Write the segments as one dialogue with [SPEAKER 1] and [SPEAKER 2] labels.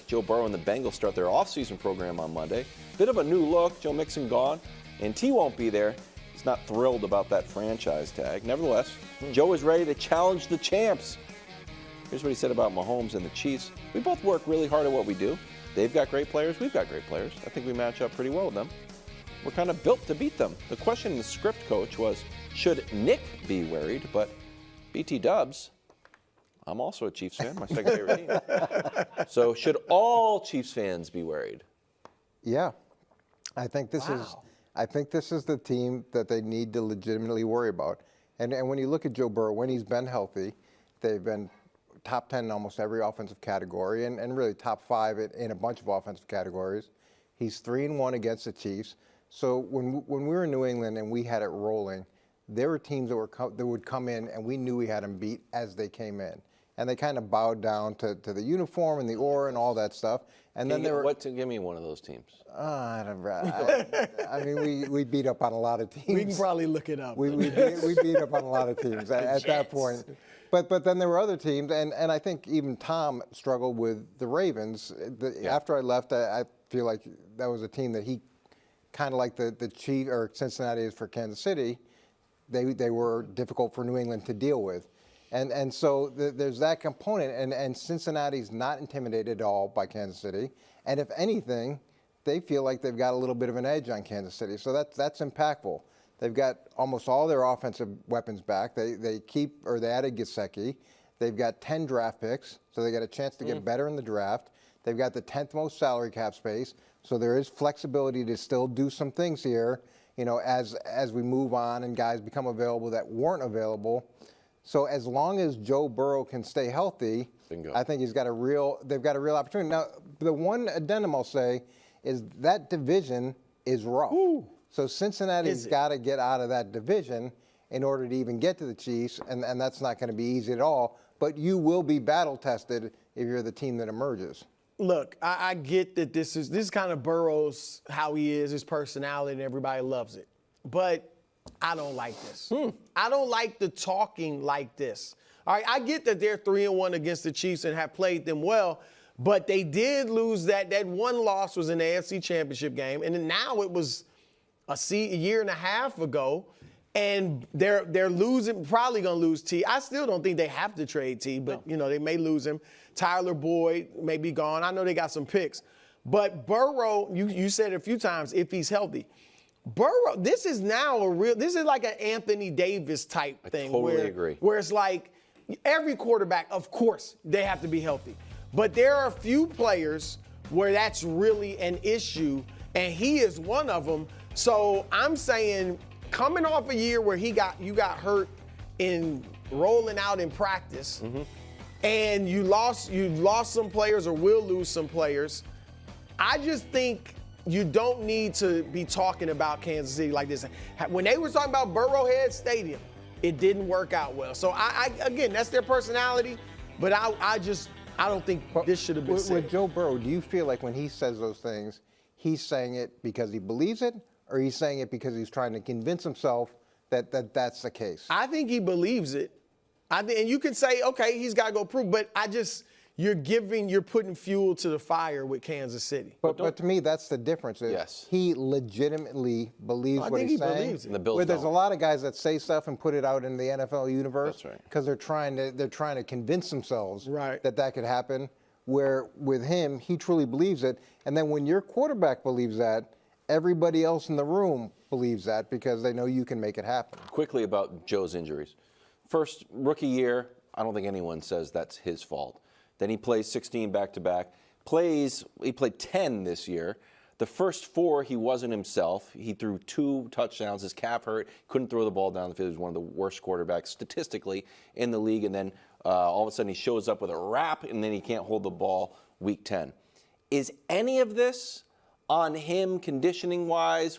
[SPEAKER 1] Joe Burrow and the Bengals start their offseason program on Monday. Bit of a new look. Joe Mixon gone, and T won't be there. He's not thrilled about that franchise tag. Nevertheless, Joe is ready to challenge the champs. Here's what he said about Mahomes and the Chiefs. We both work really hard at what we do. They've got great players. We've got great players. I think we match up pretty well with them. We're kind of built to beat them. The question in the script, Coach, was, should Nick be worried? But BT Dubs, I'm also a Chiefs fan, my second favorite team. So should all Chiefs fans be worried?
[SPEAKER 2] Yeah. I think this is the team that they need to legitimately worry about. And when you look at Joe Burrow, when he's been healthy, they've been top 10 in almost every offensive category and really top 5 in a bunch of offensive categories. He's 3-1 against the Chiefs. So when we were in New England and we had it rolling, there were teams that would come in and we knew we had them beat as they came in. And they kind of bowed down to the uniform and the aura and all that stuff. And then
[SPEAKER 1] give me one of those teams.
[SPEAKER 2] I mean, we beat up on a lot of teams.
[SPEAKER 3] We can probably look it up.
[SPEAKER 2] We beat up on a lot of teams at that point. But then there were other teams, and I think even Tom struggled with the Ravens. After I left, I feel like that was a team that he kind of like the Chiefs or Cincinnati is for Kansas City. They were difficult for New England to deal with. And so there's that component, and Cincinnati's not intimidated at all by Kansas City. And if anything, they feel like they've got a little bit of an edge on Kansas City. So that's impactful. They've got almost all their offensive weapons back. They added Gesicki. They've got 10 draft picks, so they got a chance to get better in the draft. They've got the 10th most salary cap space, so there is flexibility to still do some things here, as we move on and guys become available that weren't available. So as long as Joe Burrow can stay healthy, bingo. I think they've got a real opportunity. Now, the one addendum I'll say is that division is rough. Ooh. So Cincinnati's got to get out of that division in order to even get to the Chiefs, and that's not going to be easy at all. But you will be battle-tested if you're the team that emerges.
[SPEAKER 3] Look, I get that this is kind of Burrow's how he is, his personality, and everybody loves it. But I don't like this. I don't like the talking like this. All right, I get that they're 3-1 against the Chiefs and have played them well, but they did lose that one loss was in the AFC Championship game, and then now it was a year and a half ago, and they're losing, probably going to lose T. I still don't think they have to trade T, but, they may lose him. Tyler Boyd may be gone. I know they got some picks. But Burrow, you said it a few times, if he's healthy. Burrow, this is like an Anthony Davis type thing.
[SPEAKER 1] I totally agree.
[SPEAKER 3] Where it's like every quarterback, of course, they have to be healthy. But there are a few players where that's really an issue, and he is one of them. So I'm saying, coming off a year where you got hurt in rolling out in practice, and you lost some players or will lose some players, I just think you don't need to be talking about Kansas City like this. When they were talking about Burrowhead Stadium, it didn't work out well. So again, that's their personality, but I don't think this should have been said.
[SPEAKER 2] With Joe Burrow, do you feel like when he says those things, he's saying it because he believes it, or he's saying it because he's trying to convince himself that that's the case?
[SPEAKER 3] I think he believes it. And you can say, okay, he's got to go prove, but you're putting fuel to the fire with Kansas City.
[SPEAKER 2] But to me, that's the difference.
[SPEAKER 1] Yes.
[SPEAKER 2] He legitimately believes what he's saying.
[SPEAKER 3] Believes it.
[SPEAKER 1] The Bills
[SPEAKER 2] there's a lot of guys that say stuff and put it out in the NFL universe.
[SPEAKER 1] That's right.
[SPEAKER 2] Because they're trying to convince themselves
[SPEAKER 3] right.
[SPEAKER 2] that could happen. Where with him, he truly believes it. And then when your quarterback believes that, everybody else in the room believes that because they know you can make it happen.
[SPEAKER 1] Quickly about Joe's injuries. First, rookie year, I don't think anyone says that's his fault. Then he plays 16 back-to-back. He played 10 this year. The first 4, he wasn't himself. He threw 2 touchdowns. His calf hurt. Couldn't throw the ball down the field. He was one of the worst quarterbacks statistically in the league. And then all of a sudden he shows up with a wrap, and then he can't hold the ball week 10. Is any of this on him conditioning-wise,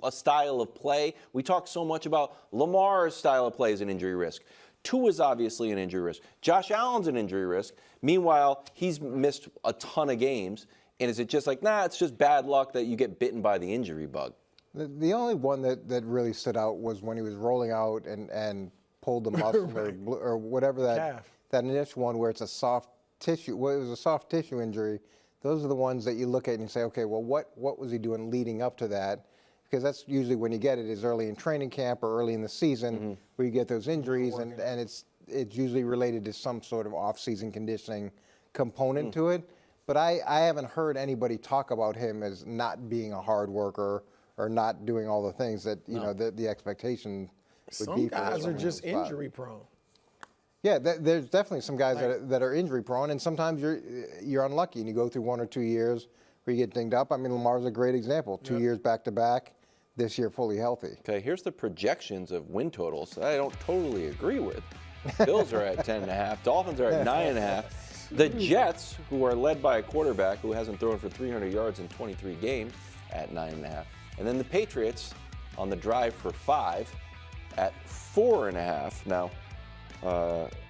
[SPEAKER 1] a style of play? We talk so much about Lamar's style of play as an injury risk. Tua is obviously an injury risk. Josh Allen's an injury risk. Meanwhile, he's missed a ton of games. And is it just like, it's just bad luck that you get bitten by the injury bug?
[SPEAKER 2] The only one that really stood out was when he was rolling out and pulled the muscle or whatever that initial one where it's a soft tissue. Well, it was a soft tissue injury those are the ones that you look at and you say, okay, well, what was he doing leading up to that? Because that's usually when you get it is early in training camp or early in the season where you get those injuries, and it's usually related to some sort of off-season conditioning component to it. But I haven't heard anybody talk about him as not being a hard worker or not doing all the things that the expectation would be.
[SPEAKER 3] Some guys are just injury prone.
[SPEAKER 2] Yeah, there's definitely some guys that are injury prone, and sometimes you're unlucky and you go through 1 or 2 years where you get dinged up. I mean, Lamar's a great example. 2 years back to back, this year fully healthy.
[SPEAKER 1] Okay, here's the projections of win totals that I don't totally agree with. Bills are at 10.5. Dolphins are at 9.5. The Jets, who are led by a quarterback who hasn't thrown for 300 yards in 23 games, at 9.5. And then the Patriots on the drive for 5 at 4.5. Now,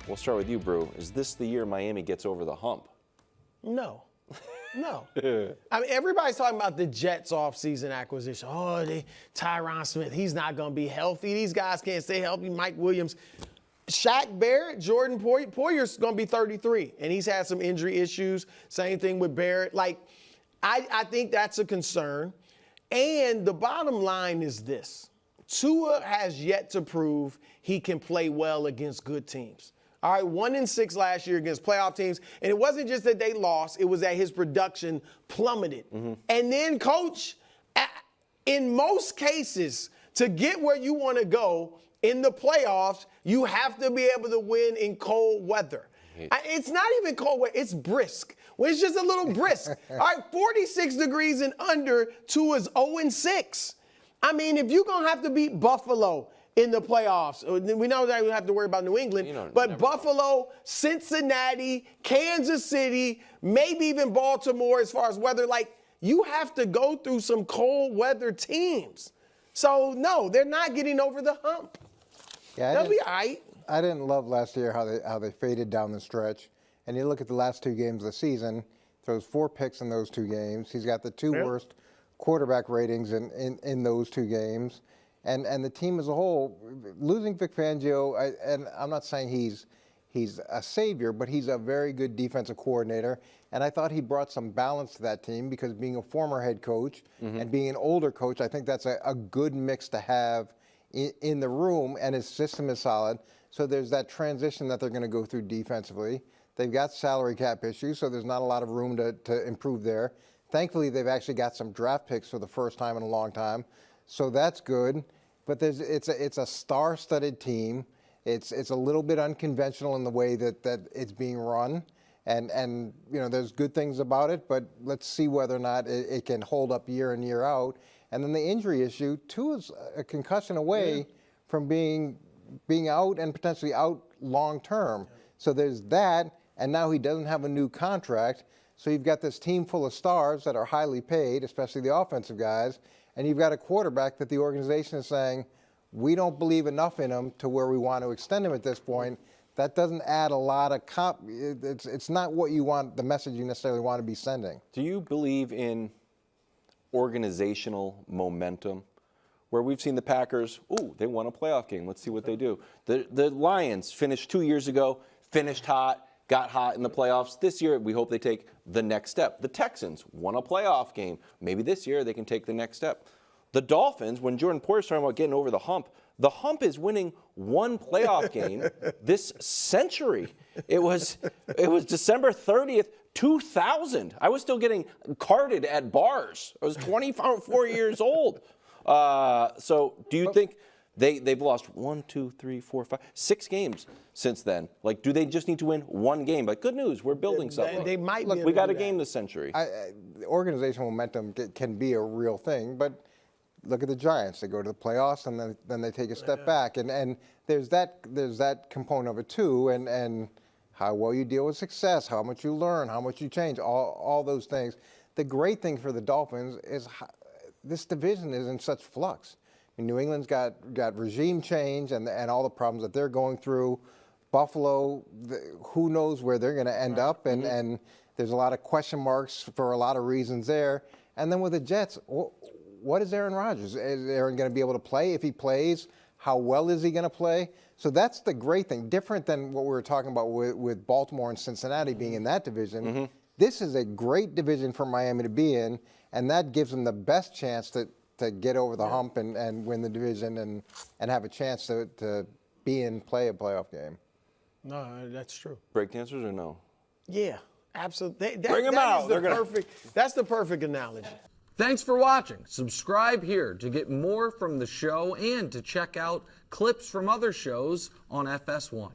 [SPEAKER 1] we'll start with you, Brew. Is this the year Miami gets over the hump?
[SPEAKER 3] No. No. I mean, everybody's talking about the Jets offseason acquisition. Oh, Tyron Smith, he's not going to be healthy. These guys can't stay healthy. Mike Williams. Shaq Barrett, Jordan Poyer. Poyer's going to be 33, and he's had some injury issues. Same thing with Barrett. Like, I think that's a concern. And the bottom line is this. Tua has yet to prove he can play well against good teams. All right, 1-6 last year against playoff teams. And it wasn't just that they lost. It was that his production plummeted. And then, Coach, in most cases, to get where you want to go in the playoffs, you have to be able to win in cold weather. It's not even cold weather. It's brisk. Well, it's just a little brisk. All right, 46 degrees and under, Tua's 0-6. I mean, if you're going to have to beat Buffalo in the playoffs, we know that we have to worry about New England, but Buffalo, Cincinnati, Kansas City, maybe even Baltimore as far as weather, like, you have to go through some cold weather teams. So, no, they're not getting over the hump.
[SPEAKER 2] Yeah,
[SPEAKER 3] they'll be all right.
[SPEAKER 2] I didn't love last year how they faded down the stretch. And you look at the last 2 games of the season, throws 4 picks in those 2 games. He's got the 2 worst quarterback ratings in those 2 games. And the team as a whole, losing Vic Fangio, and I'm not saying he's a savior, but he's a very good defensive coordinator. And I thought he brought some balance to that team because being a former head coach and being an older coach, I think that's a good mix to have in the room, and his system is solid. So there's that transition that they're going to go through defensively. They've got salary cap issues, so there's not a lot of room to improve there. Thankfully, they've actually got some draft picks for the first time in a long time, so that's good. But it's a star-studded team. It's a little bit unconventional in the way that it's being run, and there's good things about it. But let's see whether or not it can hold up year in year out. And then the injury issue, Tua's a concussion away from being out and potentially out long term. So there's that, and now he doesn't have a new contract. So you've got this team full of stars that are highly paid, especially the offensive guys, and you've got a quarterback that the organization is saying, we don't believe enough in him to where we want to extend him at this point. That doesn't add a lot of it's not what you want, the message you necessarily want to be sending.
[SPEAKER 1] Do you believe in organizational momentum, where we've seen the Packers, they won a playoff game. Let's see what they do. The Lions finished 2 years ago, finished hot, got hot in the playoffs. This year, we hope they take the next step. The Texans won a playoff game. Maybe this year they can take the next step. The Dolphins, when Jordan Poyer's talking about getting over the hump is winning 1 playoff game this century. It was December 30th, 2000. I was still getting carded at bars. I was 24 years old. So do you think they've lost 1, 2, 3, 4, 5, 6 games since then? Like, do they just need to win 1 game? Like, good news, we're building something.
[SPEAKER 3] They might.
[SPEAKER 1] Look, we got a game this century.
[SPEAKER 2] Organizational momentum can be a real thing, but look at the Giants. They go to the playoffs and then they take a step back, and there's that component of it too, and how well you deal with success, how much you learn, how much you change, all those things. The great thing for the Dolphins is this division is in such flux. New England's got regime change and all the problems that they're going through. Buffalo, who knows where they're going to end up, and there's a lot of question marks for a lot of reasons there. And then with the Jets, what is Aaron Rodgers? Is Aaron going to be able to play? If he plays, how well is he going to play? So that's the great thing. Different than what we were talking about with Baltimore and Cincinnati being in that division. this is a great division for Miami to be in, and that gives them the best chance to get over the hump and win the division and have a chance to play a playoff game.
[SPEAKER 3] No, that's true.
[SPEAKER 1] Breakdancers or no?
[SPEAKER 3] Yeah, absolutely.
[SPEAKER 1] Bring them out.
[SPEAKER 3] That's the perfect analogy.
[SPEAKER 4] Thanks for watching. Subscribe here to get more from the show and to check out clips from other shows on FS1.